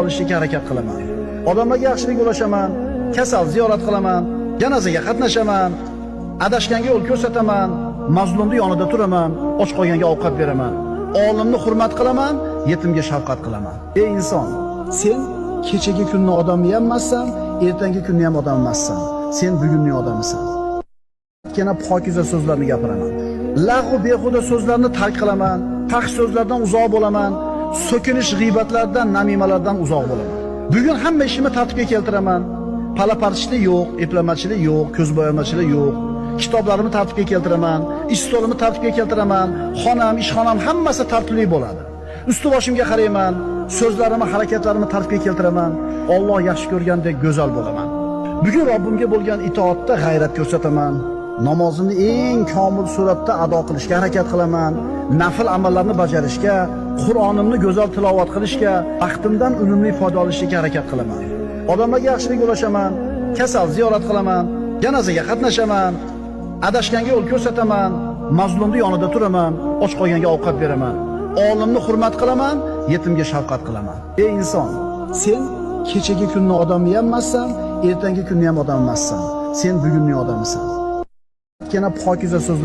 olishga harakat qilaman. Odamlarga yaxshilik ulashaman, kasal ziyorat qilaman, janozaga qatnashaman, adashganga yo'l ko'rsataman, mazlumning yonida turaman, och qolganga ovqat beraman. Olimni hurmat qilaman, yetimga shafqat qilaman. Ey inson, sen kechagi kunni odami emassan, ertangi kunni ham odam emassan. Sen bugunning odamisan. Yana pokiza so'zlarni gapiraman. Lag'u behuda so'zlarni tark qilaman, fahsh so'zlardan uzoq bo'laman, so'kinish g'iybatlardan, namimalardan uzoq bo'laman. Bugun hamma ishimni tartibga keltiraman. Palapartishlik yo'q, eplamachilik yo'q, ko'zbo'yamachilik yo'q. Kitoblarimni tartibga keltiraman, ish stolimni tartibga keltiraman, xonam, ishxonam hammasi tartibli bo'ladi. Usti boshimga qarayman, so'zlarimni, harakatlarimni tartibga keltiraman. Alloh yaxshi ko'rgandek go'zal bo'laman. Bugun Robbimga bo'lgan itoatda g'ayrat ko'rsataman. Namozimni eng komil suratda ado qilishga harakat qilaman. Nafl amallarni bajarishga, Qur'onimni go'zal tilovat qilishga, vaqtimdan unumli foyda olishga harakat qilaman. Odamlarga yaxshilik ulashaman, kasal ziyorat qilaman, janozaga qatnashaman, adashganga yo'l ko'rsataman, mazlumning yonida turaman, och qolganga ovqat beraman. Olimni hurmat qilaman, yetimga shafqat qilaman. Ey inson, sen kechagi kunni odami emassan, ertangi kunni ham odam emassan. Sen bugunning odamisan. Yana pokiza so'z